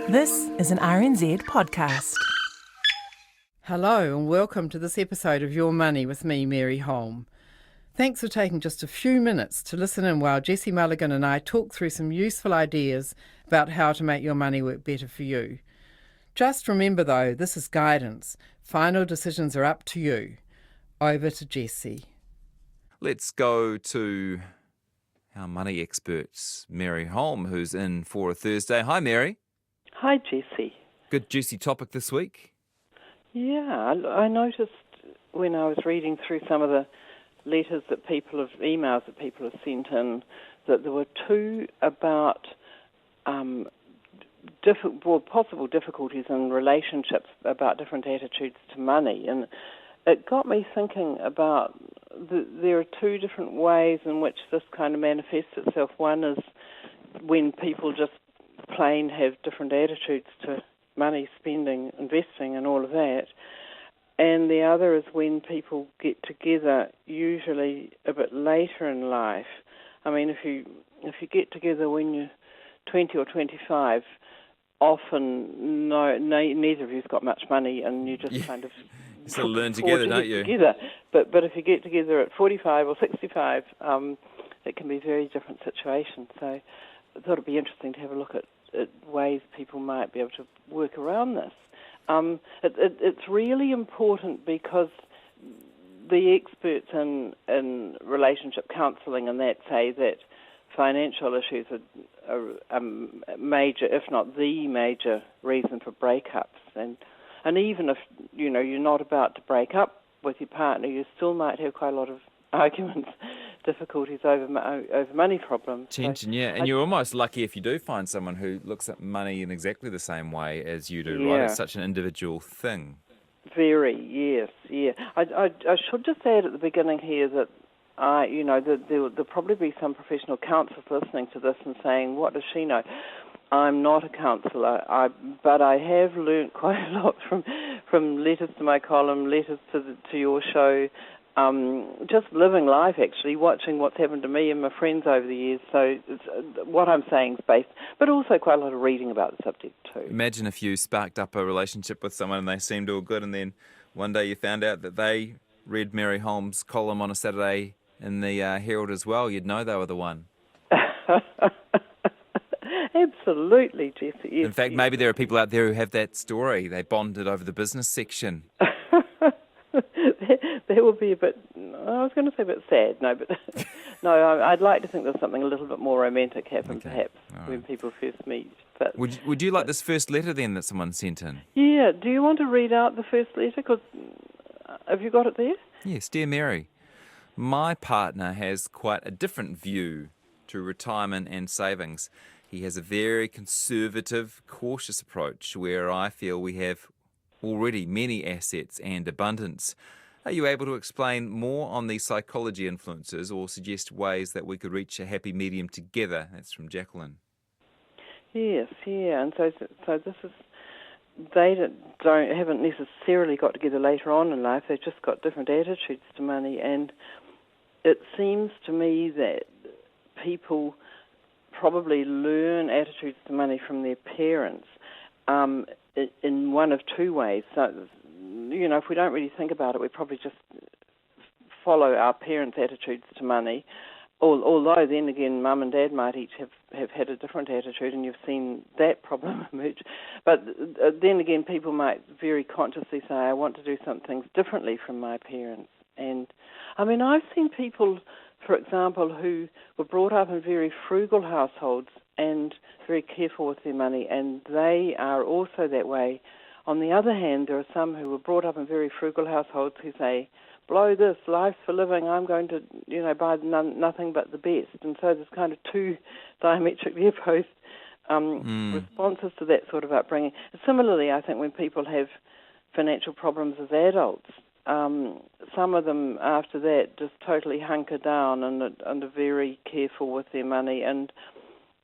This is an RNZ podcast. Hello and welcome to this episode of Your Money with me, Mary Holm. Thanks for taking just a few minutes to listen in while Jessie Mulligan and I talk through some useful ideas about how to make your money work better for you. Just remember though, this is guidance. Final decisions are up to you. Over to Jessie. Let's go to our money experts, Mary Holm, who's in for a Thursday. Hi, Mary. Hi, Jessie. Good juicy topic this week. Yeah, I noticed when I was reading through some of the emails that people have sent in, that there were two about possible difficulties in relationships about different attitudes to money. And it got me thinking about there are two different ways in which this kind of manifests itself. One is when people just plain have different attitudes to money, spending, investing and all of that. And the other is when people get together, usually a bit later in life. I mean, if you get together when you're 20 or 25, often neither of you's got much money and you just kind of you sort of learn together, don't you? Together. But if you get together at 45 or 65, it can be a very different situation. So I thought it'd be interesting to have a look at ways people might be able to work around this. It's really important because the experts in relationship counselling and that say that financial issues are a major, if not the major, reason for breakups. And even if you're not about to break up with your partner, you still might have quite a lot of arguments, difficulties over money problems. Tension, yeah. And you're almost lucky if you do find someone who looks at money in exactly the same way as you do, right? It's such an individual thing. Very, yes, yeah. I should just add at the beginning here that there'll probably be some professional counsellors listening to this and saying, what does she know? I'm not a counsellor, but I have learnt quite a lot from letters to my column, letters to your show, just living life, actually, watching what's happened to me and my friends over the years. So what I'm saying is based, but also quite a lot of reading about the subject too. Imagine if you sparked up a relationship with someone and they seemed all good, and then one day you found out that they read Mary Holm's column on a Saturday in the Herald as well. You'd know they were the one. Absolutely, Jessie. Yes, in fact, maybe there are people out there who have that story. They bonded over the business section. That would be a bit, I was going to say a bit sad, no, I'd like to think there's something a little bit more romantic happen, perhaps, when people first meet. But Would you like this first letter then that someone sent in? Yeah, do you want to read out the first letter? Have you got it there? Yes, dear Mary, my partner has quite a different view to retirement and savings. He has a very conservative, cautious approach where I feel we have already many assets and abundance. Are you able to explain more on the psychology influences or suggest ways that we could reach a happy medium together? That's from Jacqueline. Yes, yeah, and so this is, they haven't necessarily got together later on in life, they've just got different attitudes to money, and it seems to me that people probably learn attitudes to money from their parents in one of two ways. So, if we don't really think about it, we probably just follow our parents' attitudes to money, although then again Mum and Dad might each have had a different attitude and you've seen that problem emerge. But then again people might very consciously say, I want to do some things differently from my parents. And I mean, I've seen people, for example, who were brought up in very frugal households and very careful with their money, and they are also that way. On the other hand, there are some who were brought up in very frugal households who say, blow this, life's for living, I'm going to, buy nothing but the best. And so there's kind of two diametrically opposed responses to that sort of upbringing. Similarly, I think when people have financial problems as adults, some of them after that just totally hunker down and are very careful with their money. And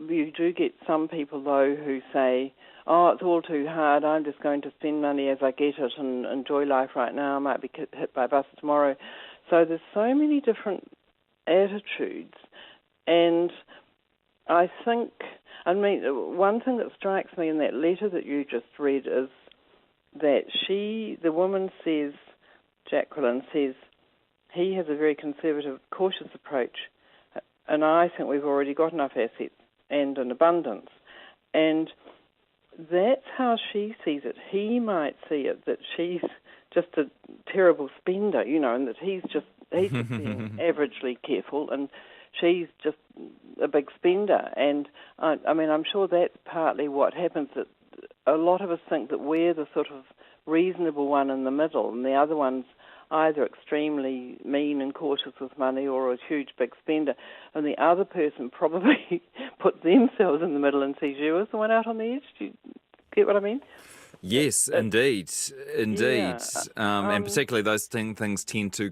you do get some people, though, who say, oh, it's all too hard, I'm just going to spend money as I get it and enjoy life right now, I might be hit by a bus tomorrow. So there's so many different attitudes, and I think I mean, one thing that strikes me in that letter that you just read is that the woman says, Jacqueline says, he has a very conservative, cautious approach, and I think we've already got enough assets and an abundance. And that's how she sees it. He might see it that she's just a terrible spender, and that he's just being averagely careful, and she's just a big spender. And I mean, I'm sure that's partly what happens. That a lot of us think that we're the sort of reasonable one in the middle, and the other one's either extremely mean and cautious with money or a huge big spender, and the other person probably puts themselves in the middle and sees you as the one out on the edge. Do you get what I mean? Yes, indeed. Yeah. And particularly those things tend to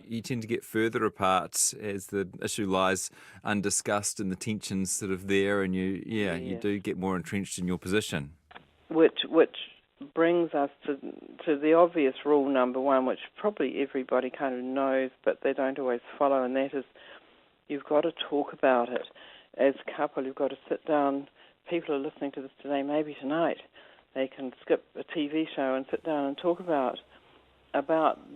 you tend to get further apart as the issue lies undiscussed and the tension's sort of there, and you do get more entrenched in your position. Which brings us to the obvious rule number one, which probably everybody kind of knows, but they don't always follow, and that is you've got to talk about it. As a couple, you've got to sit down. People are listening to this today, maybe tonight. They can skip a TV show and sit down and talk about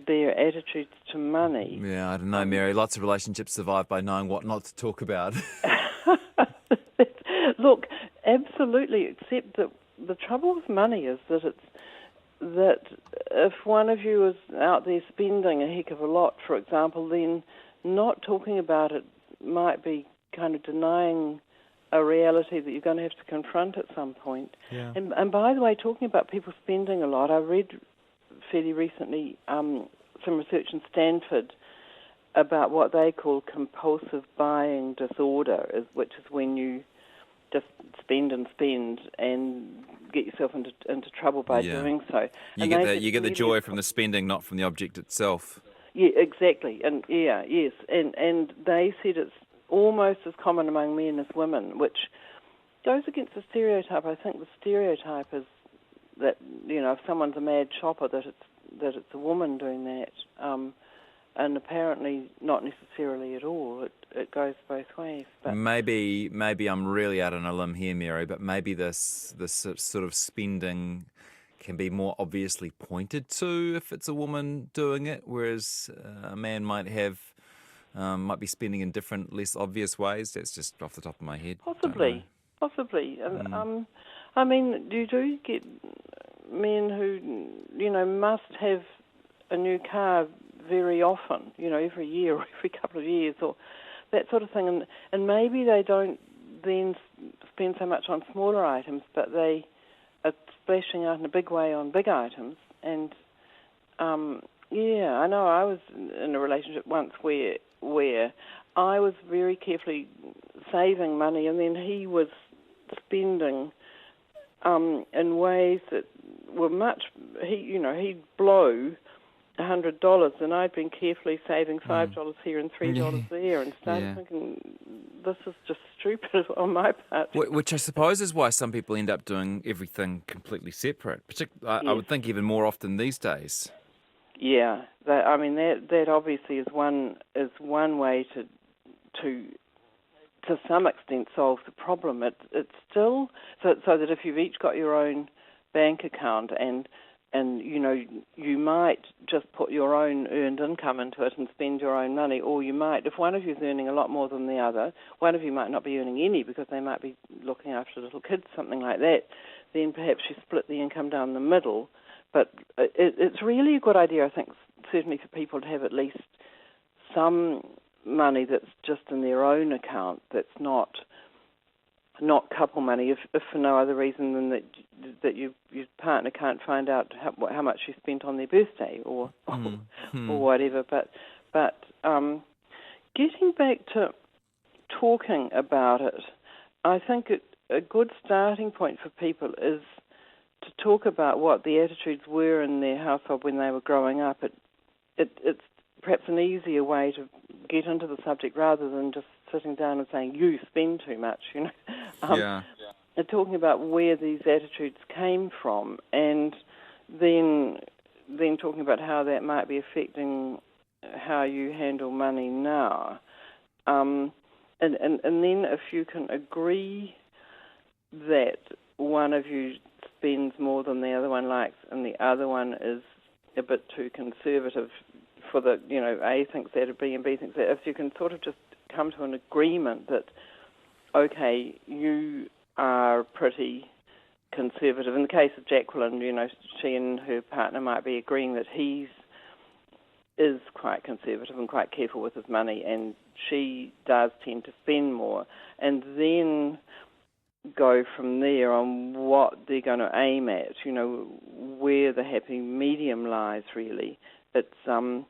their attitudes to money. Yeah, I don't know, Mary. Lots of relationships survive by knowing what not to talk about. Look, absolutely, except that the trouble with money is that if one of you is out there spending a heck of a lot, for example, then not talking about it might be kind of denying a reality that you're going to have to confront at some point. Yeah. And by the way, talking about people spending a lot, I read fairly recently some research in Stanford about what they call compulsive buying disorder, which is when you just spend and get yourself into trouble by doing so. You get the joy from the spending, not from the object itself. Yeah, exactly. And yes. And they said it's almost as common among men as women, which goes against the stereotype. I think the stereotype is that, if someone's a mad shopper, that it's a woman doing that, and apparently not necessarily at all. It goes both ways. But maybe I'm really out on a limb here, Mary, but maybe this sort of spending can be more obviously pointed to if it's a woman doing it, whereas a man might be spending in different, less obvious ways. That's just off the top of my head. Possibly. I mean, you do get men who, must have a new car very often, every year or every couple of years or that sort of thing. And maybe they don't then spend so much on smaller items, but they are splashing out in a big way on big items. And, I know I was in a relationship once where I was very carefully saving money, and then he was spending in ways that were he'd blow $100, and I'd been carefully saving $5 here and $3 there, and started thinking, this is just stupid on my part. Which I suppose is why some people end up doing everything completely separate. I would think even more often these days. Yeah, that obviously is one way to some extent solve the problem. It's still so that if you've each got your own bank account and you might just put your own earned income into it and spend your own money, or you might, if one of you is earning a lot more than the other, one of you might not be earning any because they might be looking after little kids, something like that, then perhaps you split the income down the middle. But it's really a good idea, I think, certainly for people to have at least some money that's just in their own account, that's not couple money, if for no other reason than that your partner can't find out how much you spent on their birthday or whatever. But getting back to talking about it, I think a good starting point for people is to talk about what the attitudes were in their household when they were growing up. It's perhaps an easier way to get into the subject rather than just sitting down and saying, you spend too much, And talking about where these attitudes came from, and then talking about how that might be affecting how you handle money now. And then if you can agree that one of you spends more than the other one likes, and the other one is a bit too conservative for the, A thinks that, or B and B thinks that. If you can sort of just come to an agreement that, okay, you are pretty conservative. In the case of Jacqueline, she and her partner might be agreeing that he is quite conservative and quite careful with his money, and she does tend to spend more, and then go from there on what they're going to aim at, where the happy medium lies, really. It's a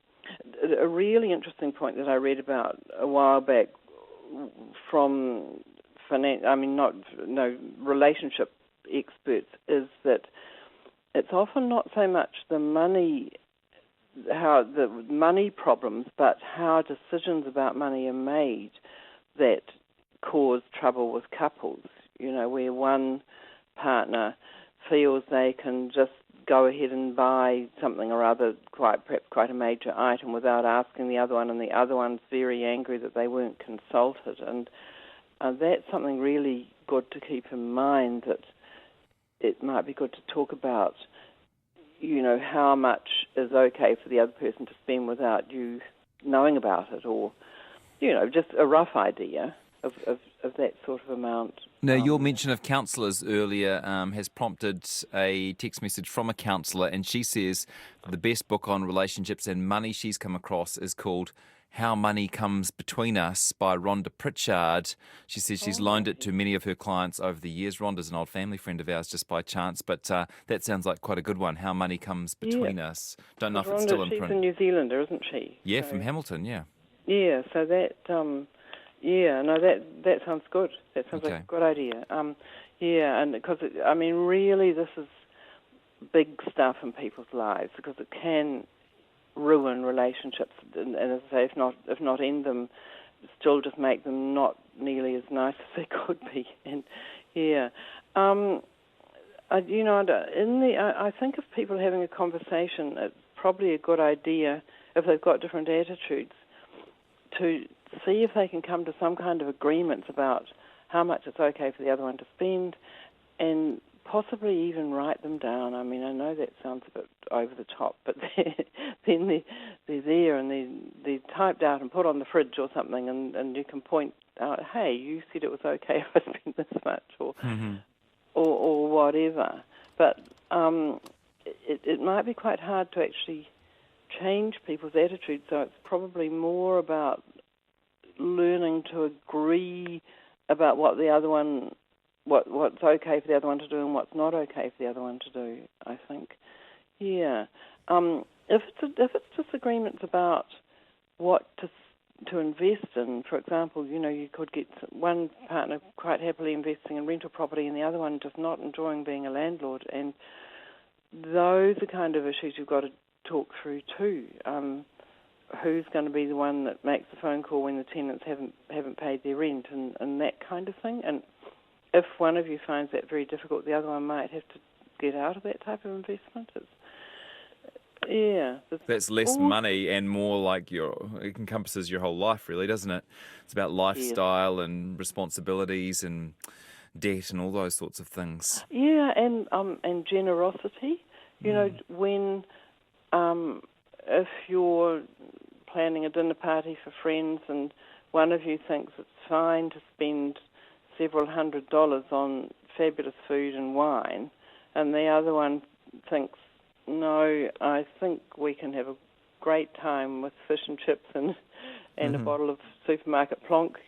really interesting point that I read about a while back from relationship experts, is that it's often not so much the money problems, but how decisions about money are made that cause trouble with couples, where one partner feels they can just go ahead and buy something or other, perhaps quite a major item, without asking the other one, and the other one's very angry that they weren't consulted. And that's something really good to keep in mind, that it might be good to talk about, how much is okay for the other person to spend without you knowing about it, or, just a rough idea of that sort of amount. Now, your mention of counsellors earlier has prompted a text message from a counsellor, and she says the best book on relationships and money she's come across is called How Money Comes Between Us by Rhonda Pritchard. She says she's loaned it to many of her clients over the years. Rhonda's an old family friend of ours just by chance, but that sounds like quite a good one, How Money Comes Between Us. Don't know if it's still in print. She's a New Zealander, isn't she? Yeah, from Hamilton, yeah. Yeah, so that... that sounds good. That sounds like a good idea. And because, really this is big stuff in people's lives, because it can ruin relationships, and as I say, if not end them, still just make them not nearly as nice as they could be. And I think of people having a conversation, it's probably a good idea, if they've got different attitudes, to see if they can come to some kind of agreements about how much it's okay for the other one to spend, and possibly even write them down. I know that sounds a bit over the top, but then they're there and they're typed out and put on the fridge or something, and you can point out, hey, you said it was okay if I spent this much, or whatever. But it might be quite hard to actually change people's attitudes, so it's probably more about learning to agree about what the other one, what's okay for the other one to do and what's not okay for the other one to do, I think. Yeah. If it's disagreements about what to invest in, for example, you could get one partner quite happily investing in rental property and the other one just not enjoying being a landlord, and those are kind of issues you've got to talk through too. Who's going to be the one that makes the phone call when the tenants haven't paid their rent, and that kind of thing. And if one of you finds that very difficult, the other one might have to get out of that type of investment. That's less money and more like it encompasses your whole life, really, doesn't it? It's about lifestyle and responsibilities and debt and all those sorts of things. Yeah, and generosity. When if you're planning a dinner party for friends and one of you thinks it's fine to spend several $100s on fabulous food and wine, and the other one thinks, no, I think we can have a great time with fish and chips and a bottle of supermarket plonk,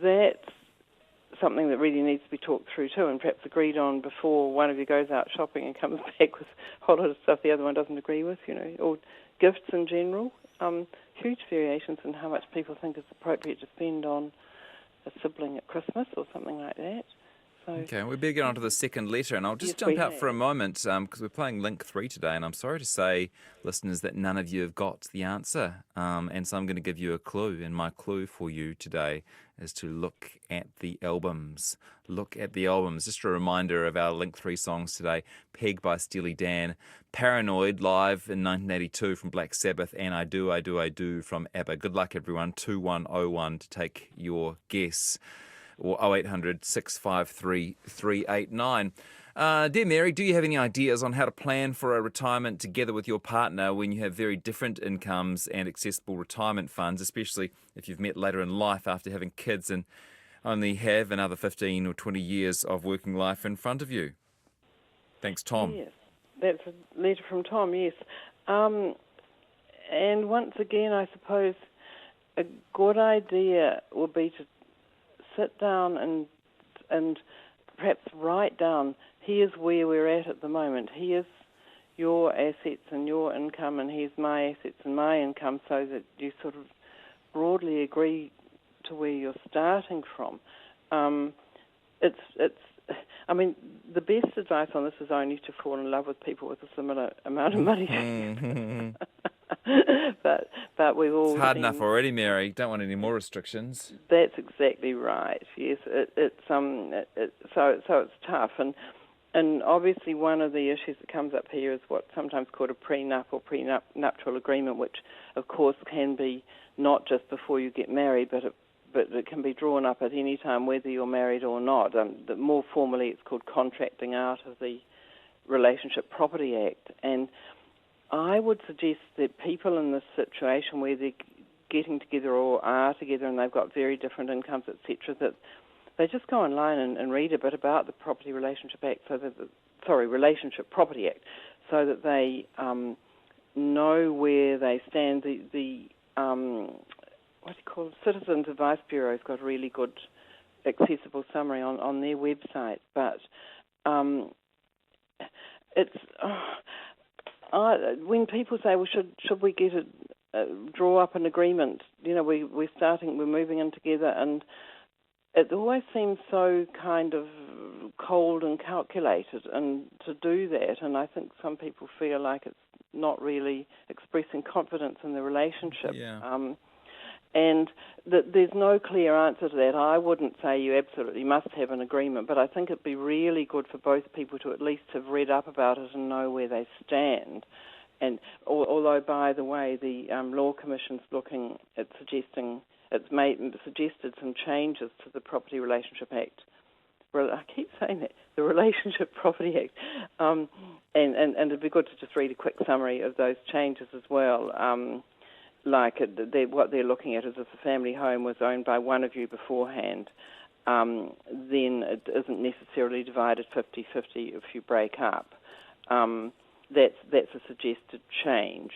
that's something that really needs to be talked through too, and perhaps agreed on before one of you goes out shopping and comes back with a whole lot of stuff the other one doesn't agree with, or gifts in general. Huge variations in how much people think is appropriate to spend on a sibling at Christmas or something like that. So, okay, we better get on to the second letter, and I'll just jump out for a moment because we're playing Link 3 today, and I'm sorry to say, listeners, that none of you have got the answer, and so I'm going to give you a clue, and my clue for you today is to look at the albums. Look at the albums. Just a reminder of our Link 3 songs today. Peg by Steely Dan, Paranoid live in 1982 from Black Sabbath, and I Do from ABBA. Good luck, everyone. 2101 to take your guess. or 0800 653 389. Dear Mary, do you have any ideas on how to plan for a retirement together with your partner when you have very different incomes and accessible retirement funds, especially if you've met later in life after having kids and only have another 15 or 20 years of working life in front of you? Thanks, Tom. Yes, that's a letter from Tom, yes. And once again, I suppose a good idea would be to sit down and perhaps write down, here's where we're at the moment. Here's your assets and your income, and here's my assets and my income, so that you sort of broadly agree to where you're starting from. I mean, the best advice on this is only to fall in love with people with a similar amount of money. But we've all It's hard enough already, Mary. Don't want any more restrictions. That's exactly right. Yes, so it's tough, and obviously one of the issues that comes up here is what's sometimes called a prenup or prenuptial agreement, which of course can be not just before you get married, but it can be drawn up at any time, whether you're married or not. More formally, it's called contracting out of the Relationship Property Act. And I would suggest that people in this situation where they're getting together or are together and they've got very different incomes, etc., that they just go online and read a bit about the Property Relationship Act, Relationship Property Act, so that they know where they stand. The Citizens Advice Bureau's got a really good accessible summary on their website, but when people say, well, should we draw up an agreement? You know, we're moving in together, and it always seems so kind of cold and calculated, and to do that, and I think some people feel like it's not really expressing confidence in the relationship. Yeah. And there's no clear answer to that. I wouldn't say you absolutely must have an agreement, but I think it'd be really good for both people to at least have read up about it and know where they stand. And although, by the way, the Law Commission's looking at suggested some changes to the Property Relationship Act. Well, I keep saying that, the Relationship Property Act. And it'd be good to just read a quick summary of those changes as well. What they're looking at is if the family home was owned by one of you beforehand, then it isn't necessarily divided 50-50 if you break up. That's a suggested change.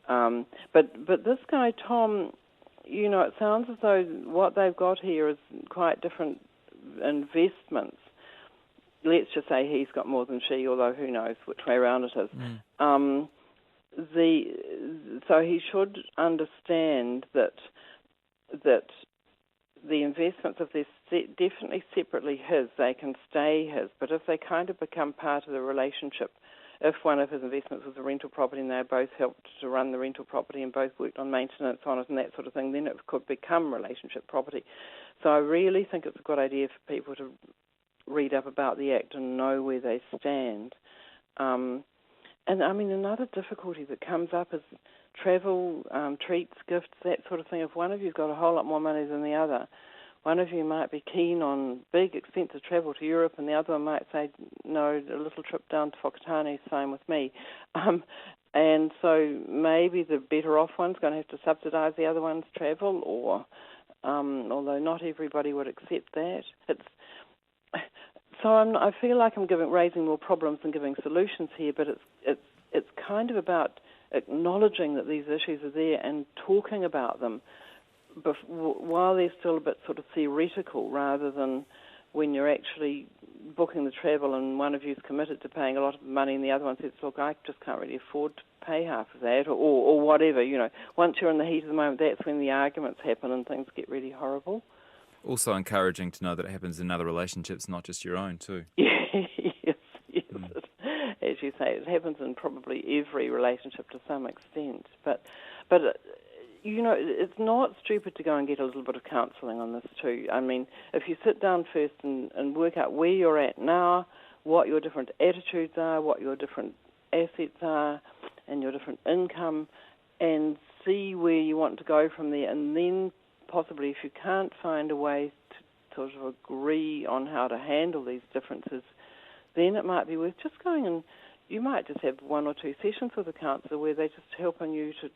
But this guy, Tom, you know, it sounds as though what they've got here is quite different investments. Let's just say he's got more than she, although who knows which way around it is. So he should understand that the investments, if they're definitely separately his, they can stay his. But if they kind of become part of the relationship, if one of his investments was a rental property and they both helped to run the rental property and both worked on maintenance on it and that sort of thing, then it could become relationship property. So I really think it's a good idea for people to read up about the Act and know where they stand. And, I mean, another difficulty that comes up is travel, treats, gifts, that sort of thing. If one of you's got a whole lot more money than the other, one of you might be keen on big, expensive travel to Europe, and the other one might say, no, a little trip down to Whakatane is fine with me. And so maybe the better off one's going to have to subsidise the other one's travel, or although not everybody would accept that. I feel like I'm raising more problems than giving solutions here, but it's kind of about acknowledging that these issues are there and talking about them while they're still a bit sort of theoretical, rather than when you're actually booking the travel and one of you's committed to paying a lot of money and the other one says, look, I just can't really afford to pay half of that, or whatever. You know, once you're in the heat of the moment, that's when the arguments happen and things get really horrible. Also encouraging to know that it happens in other relationships, not just your own, too. Yes. As you say, it happens in probably every relationship to some extent. But you know, it's not stupid to go and get a little bit of counselling on this too. I mean, if you sit down first and work out where you're at now, what your different attitudes are, what your different assets are, and your different income, and see where you want to go from there, and then possibly, if you can't find a way sort of agree on how to handle these differences, then it might be worth just going and you might just have 1 or 2 sessions with a counsellor where they're just helping you to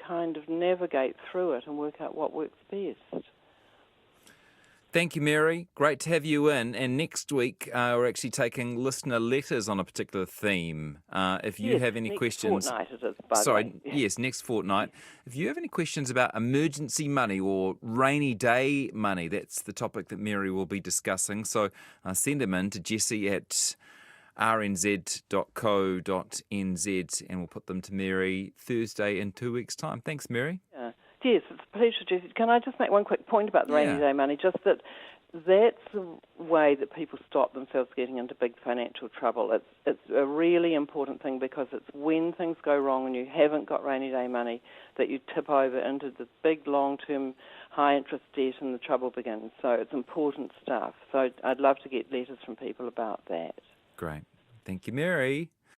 kind of navigate through it and work out what works best. Thank you, Mary. Great to have you in. And next week, we're actually taking listener letters on a particular theme. If you have any questions... Next fortnight it is, by the way. Yes, next fortnight. If you have any questions about emergency money or rainy day money, that's the topic that Mary will be discussing. So send them in to Jessie at rnz.co.nz and we'll put them to Mary Thursday in 2 weeks' time. Thanks, Mary. Yeah. Yes, it's a pleasure, Jessie. Can I just make one quick point about the rainy day money? Just that's the way that people stop themselves getting into big financial trouble. It's a really important thing because it's when things go wrong and you haven't got rainy day money that you tip over into the big long-term high-interest debt and the trouble begins. So it's important stuff. So I'd love to get letters from people about that. Great. Thank you, Mary.